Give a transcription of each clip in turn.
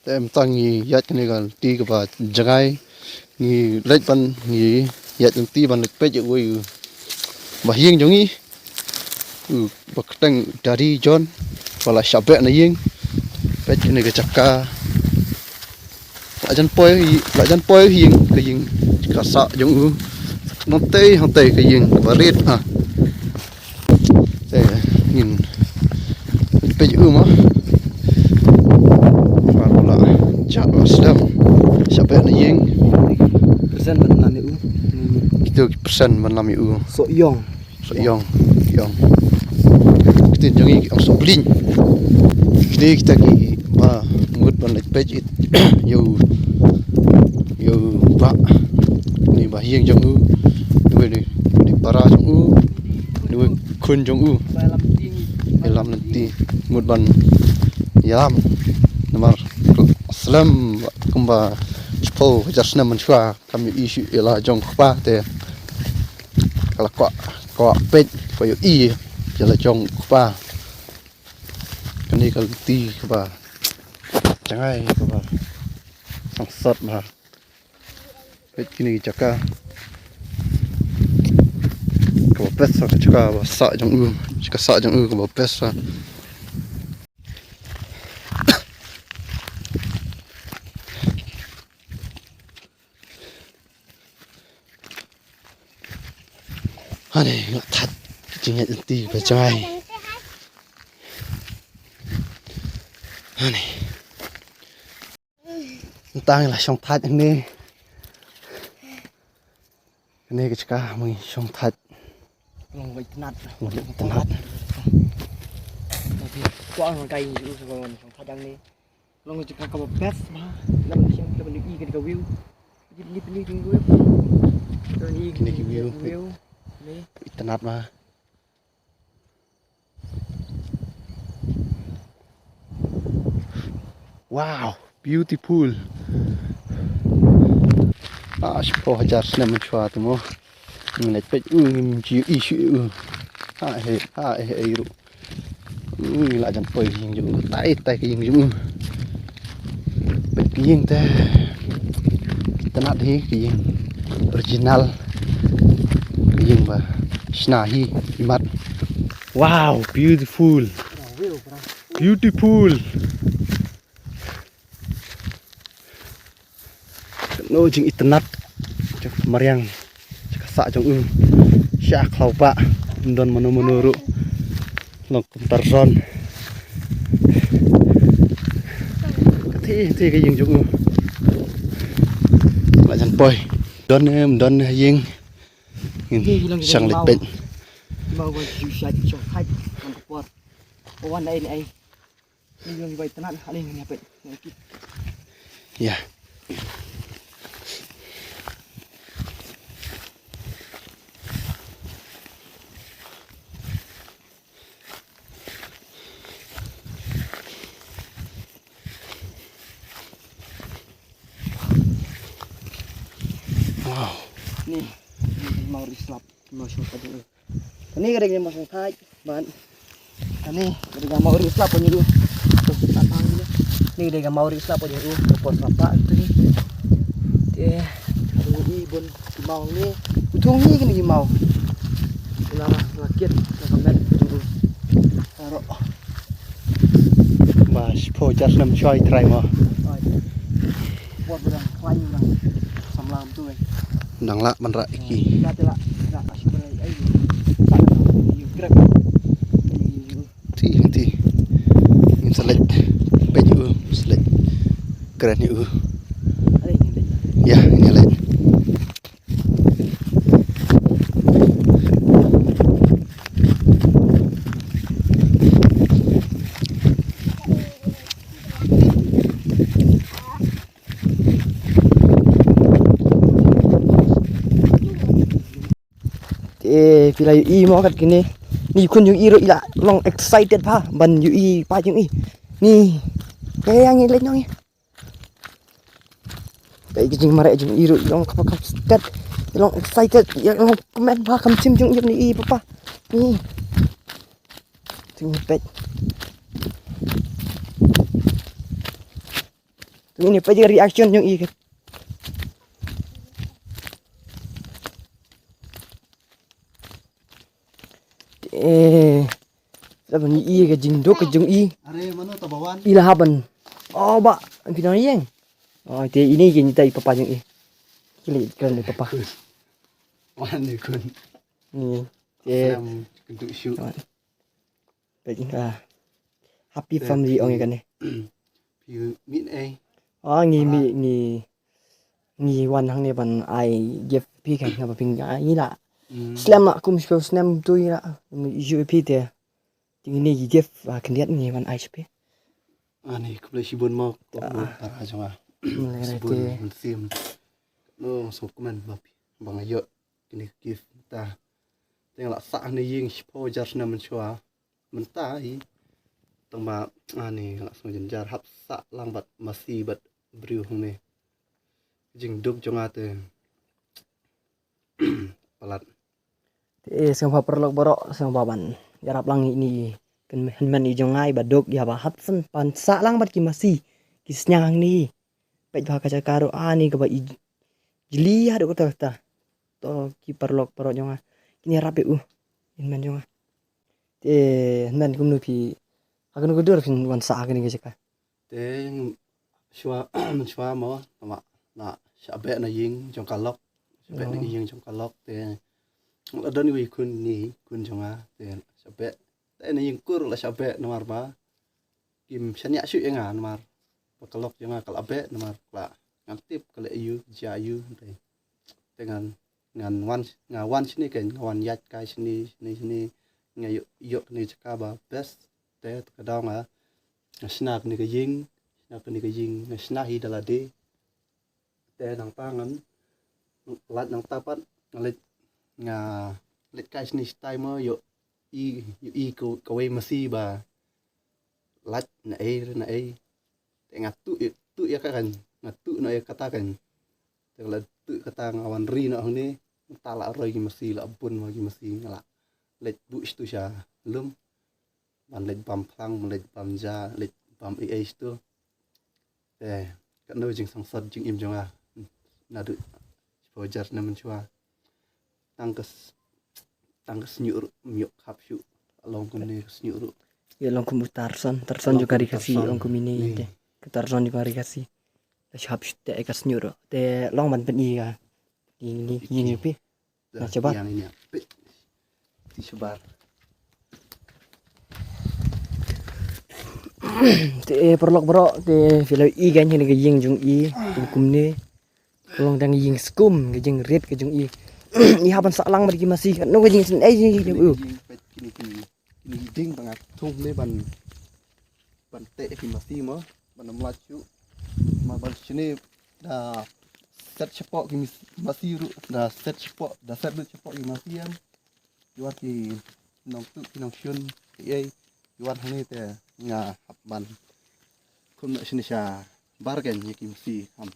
tem tangi yat ni kan ti ka ba jangai ni lek ban ni yat ti ban lek pe je ui ba hieng jong i ba tang dari John wala shabe na yeng pe ni ka chakka la jan poi hieng ka yeng ka sa jong u non tei hang tei ka yeng ba ret ha te nhìn pe je ma wala cha aslam shabe na yeng persen man nami u itu persen man nami u so yong yong tin jangi ang so blin kita ki ba ngut ban lek page it yo ba ni ba hieng jong u ni para jong u ni kun jong u lam nanti ngut ban yam namar aslam kumba po jasna manchwa kami isu ela jong pa te kala kwa page ko yo i jala jong pa kani kal ti ba jangai ba sangsat ma pet kini chaka ko pesa ka chaka ba sa jong u chaka sa jong u ko pesa ane ngak that jingat ti ba jangai ane tang là song thạch này này cái cá mình song thạch long vịt nát một lượng tân hạt quá còn cây nhiều rồi không phải đăng đi long chỉ có một pet mà làm mình đi cái view đi view rồi đi cái view tân hạt mà wow beautiful po hajar snem chwa tumo ngai pe ngim chi isu he ru la jan poi hing ju tai cái hing ju pe kieng te tanat hi kieng original kieng ba sna hi imat wow beautiful no jing itnat cak mariang cak sa jong u sha khlau pa don mano ru lok tarzon thi cái jing jong u la jan poi don yeng sang lek pen mau vào chịu sạch cho khách còn quạt quan đây này như vậy tận hẳn lên nhà bệnh ya wow nih mau rislap mau syukur dulu ini kadang yang masuk thai bạn ini kadang mau rislap punya dulu ini kadang mau rislap punya dulu pos apa itu nih dia aduh ibon mau nih ujung nih gini mau lah rakit kamera dulu taruh mas po jas nam choi try mo buat berang lain berang samlam tuh nang la man ra iki lah asyik berai ai grab ti in select pe ju select keren ju ya ini le pila UI mau kat gini ni kun UI ro ila long excited pa ban UI pa jung ni kayak yang ini nyong kayak jing mare jung UI ro long kapakap stat long excited yang long komen pa kam sim jung ni papa ni jung pet Ini pa je reaction yung i. Sabi ni i ke jingdo ke jung i. Are mana tabawan? Ilahaban. Oh ba, ang pinayeng. Oh, ini gini tay papa yung i. Kili kan ni papa. Wan ni kun. Ni. Nam kuntuk syu. Baik happy family ong kan ni. Pi min ai. Oh ngi wan hang ni ban ai give pi kan ngapa ping ai la. Slam nak kum spell snam tu ya. Ju pi te. Ting ni give kendiat ni wan ai spe. Ani kublai sibun mo to para jama. Sibun sim. No so kuman bapi. Bang ayo kini give ta. Tengok sak ni ying po jar snam chua. Mentah hi. Tengba ani lak so jenjar hap sak lambat masih bat briu ni. Jing duk jongate. Palat. Sang perlok borok sang baban. Yarap lang ini kan men i jongai badok ya ba hatsen pan sak lang bat ki masih kisnyang ni. Pet ba kaca karo ani ke ba jeli adu kata. To ki perlok borok jonga. Kini rapi in men jonga. Men kum nu pi akan ko dur fin wan sak ni ke ka. Teng shua shua mo na shabe na ying jong kalok. Shabe na ying jong kalok te. Ada ni kun jonga te shabe. Te na ying kur la shabe nomar ba. Kim shanya syu nga nomar. Pakalok jonga kalabe nomar la ngantip kala ayu ja ayu te. Dengan ngan wan sini kan wan yat kai sini ngay yok ni chaka ba best te kadang snack ni ka ying snack hi dala de te nang pangan lat nang tapat ngalit nga lit kai sini style mo yo i ko we masi ba lat na e te ngatu tu ya kan ngatu na ya katakan te lat tu kata ngawan ri na ni tala roi masi la bun ma masi ngala let bu itu sya lum man let bam plang let bam ja let bam ai tu kan no jing sang sad jing im jonga na du pojar na menchua tangkas nyur myok khap syu along kun ni nyur Ya long kum tarson juga dikasih long kum ini te. Tarson juga dikasih. Shap te ekas nyuro. Te long ban pen i ka. Ini pi. Nah coba. yang ini disebar. Te perlok borok te filau i kan ni ke jing jung i kum ni. Kolong dang jing skum ke jing red ke jung i. I haban sak lang bagi masih kan no ke jing sen ai jing Kini ding bangat thung ni ban te ki masih mo ban melacu ma ban sini da set cepok ki masih ru da set cepok da set lu cepok ki masih am yuat ki nong tu ki nong syun ai yuat hani te nga ban kun sini sya bargain ki masih am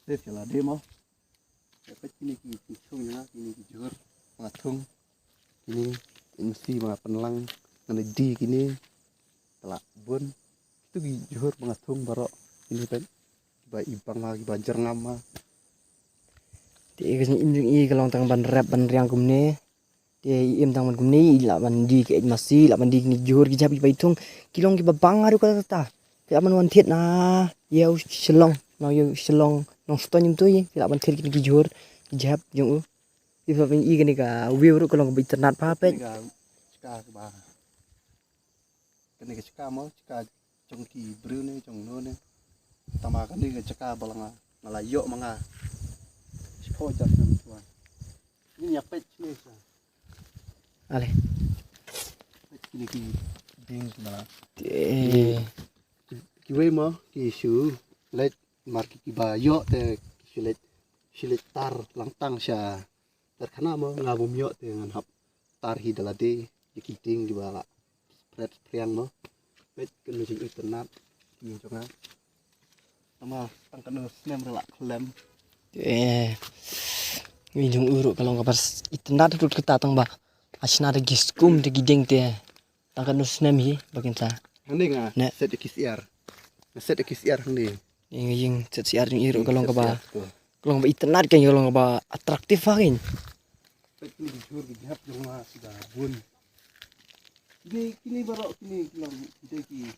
te kala demo kini ki thung ya kini ki jur thung kini mesti mga penelang ngene di kini telak bun itu gi juhur mga thung barok ini pen ba ibang lagi banjar ngama te ke im jung i kalong tang ban rap ban riang kum ni te im tang ban kum ni la ban di ke masih la ban di ni juhur ki jabi bai thung kilong ki babang aru kata ta ke aman wan thiet na yeu shlong no yeu shlong nong ston tu yi la ban thiet ki juhur ki jap jung i fa i ke ni ka view ru kalong bi ternat pa pe ka ba kene ke cika mo cika trong ki bru ni trong no ni tama kan ni ke cika balanga ngalayo mga sipo jar nam tuan ini ya pet ni sa ale ini ki ding na te ki we mo ki shu let mar ki ba yo te shilet tar langtang sya terkena mo ngabum yo te ngan hap tar hi dalade ding di bala spread priang mo pet kenu jing internet ki jonga sama tang kenu snem relak klem mi jung uru kalong kapas internet tu kita tang ba asna de giskum de gideng te tang kanu snem hi bakin sa hande nga Ne. set kisiar hande Yang siar yung iro kalong ka ba. Kalong ba itanad kan kalong ba atraktif akin. Pet ni jujur gihap yung mga sudah bun. Kini baru kini lang ki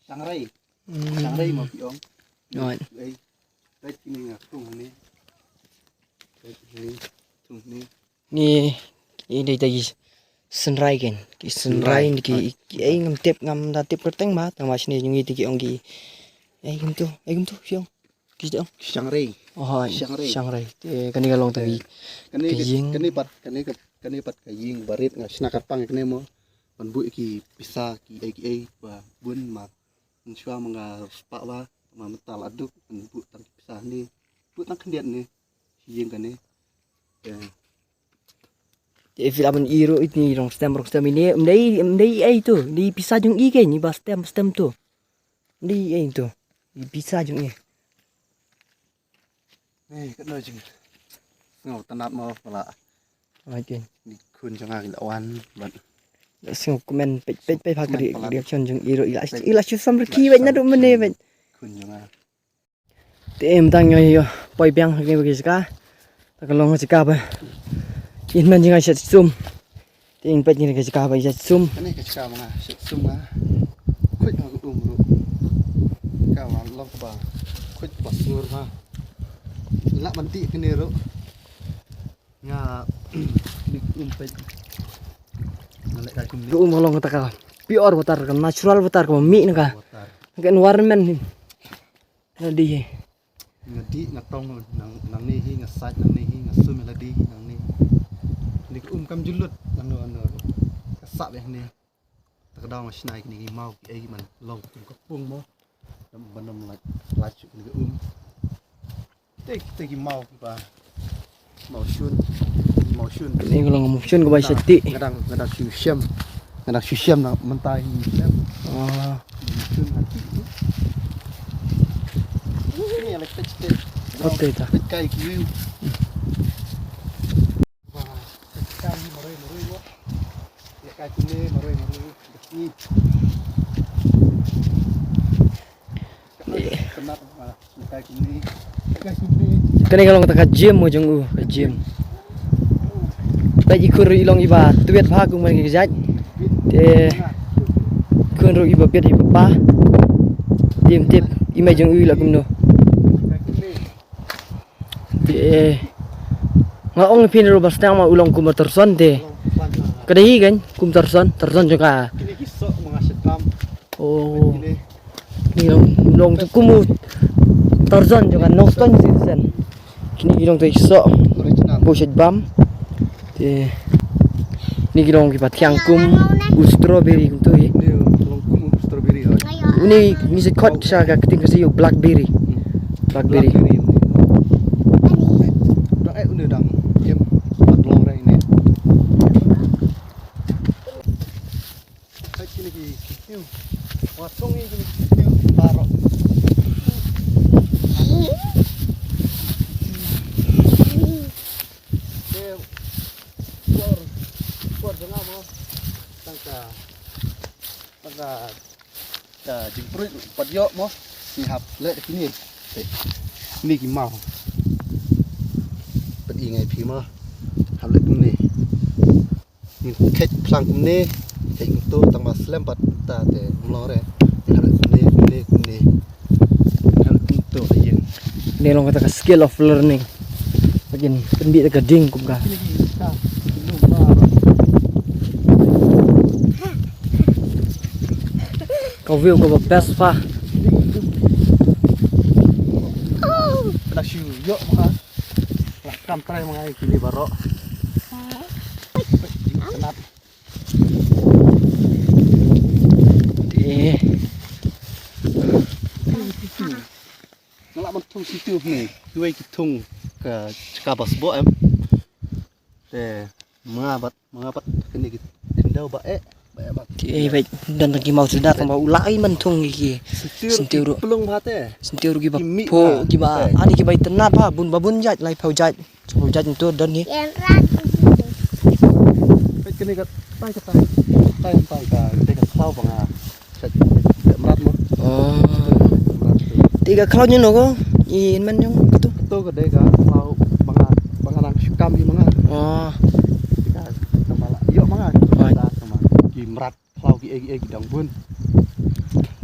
Sangrai. Sangrai mo piong. Ngon. Ay. Pet kini nga tung ni. Pet ni tung ni. Ni ini tadi senrai kan. Ki senrai ki ay ngam tip kerteng ba tang mas ni yung iti ki ong ki. Ay gum tu siang. Ki dong. Sangrai. Oh, Sangrai. Te kani kalong tadi. Kani pat kaying barit nga sinakat pang kani mo. Panbu ki pisa ki ay ba bun ma. Insya mga spa ba mametal aduk panbu tang pisa ni. Bu tang kendiat ni. Hiyeng kani. Ya. Te filaman iro ini rong stem ini. Mdai ay tu. Di pisah jung i kan ni ba stem tu. Mdai ay tu. Di pisah jung i. Kat nơi chừng ngầu tan nát mơ là Ajen. đi khun cho ngang lawan bận Sing komen pej phak reaction jung iro ila susam reki ban na do mene ban. khun cho ngang Tem tang yo poi biang ke bagi ska. Takalong ska ba. In man jinga sat sum. Ting pej ni ke ska ba sat sum. cái này cái chả mà sụt sum mà khuyết mà cũng đủ cả mà lóc bà khuyết bật ngược mà lạ bắn tị cái này rồi nhà đi pej lại cái cùng Ru malong ta ka. Pure water ka natural water ka mi na ka. Ka environment. Na di. ngadi ngatong nang ni hi ngasat nang ni hi ngasum melodi nang ni ni kam julut anu kasak beh ni tak dong snai ni mau ai man long tum ko pung mo dam banam la chu ni te ki mau ba mau shun Ni kalau ngomong sun ka ba sati. ngadang shu syam na mentai syam Ah, shun hati ni ala pet oke ta. pet kai ki view wah kai maroi mo ya kai kune maroi ni kenap kai kune Kani kalau ta ka gym mo jung u ka gym. Ta ikur ilong iba tuet pha ku man ke jaj. Te kun ro iba pet iba pa. Tim tip imai jung u la kum no. Te ngaong pin ro bas tang ma ulong kum terson te. Kadai kan kum terson jung ka. kini kisok mga setam Oh, kini ni long tu kumu terson jung ka noston citizen. Kini ilong tu iso. original Buset bam. Te ni girong ki patiang kum strawberry kum tu ni long kumu strawberry oi Uni misi kot sa ka keting kasi yung blackberry. Blackberry. Dang udah dang jem long rai ni kini ki tiu wasong ni kini tiu taro Kuar jangan mo tangka jemput padyo mo sihap le kini ni ki mau pet ingai pi mo hap le kum ni ni khet plang kum ni khet tu tang ma slem pat ta te lo re hap le kum ni hap le kum tu ta yin Ni long kata ka skill of learning. Bagian pendi ka ding kum ka. kini ki ta lu ma Kau view ko ba best pa. pada syu yo mga lah kam try mga kini baro kenap Eh, ngalak man thung situ ni duai ki thung ka bas bo em te mga bat kini ki tindau ba bat baik dan lagi mau sudah tambah ulai mentung iki. Sentiu ru. pelung bate Sentiu ru ki ba Kimi po ka. ki ba ani ki ba tenat pa bun babun jat lai pau jat. Pau jat tu dan ni. kini ka tai ka te ka klau banga set merat mo Oh. merat Tiga kalau nyono ko, in man yung gitu. Itu gede kan, kalau mangan syukam di mangan. Oh, Kita kemala, yuk mangan. Right. Kita sama gimrat, kalau egi dang bun.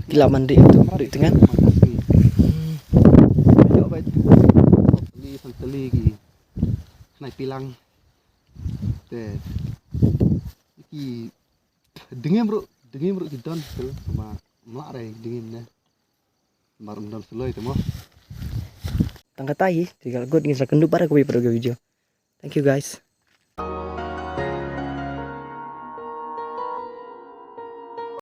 gila mandi itu, di tengah. Yuk baik. Teli gi, naik pilang. Teh, iki dingin bro kita sama melare dinginnya. Marum dan seloi itu mah. Tangga tahi, tinggal gue ingin sekendu para gue video. Thank you guys.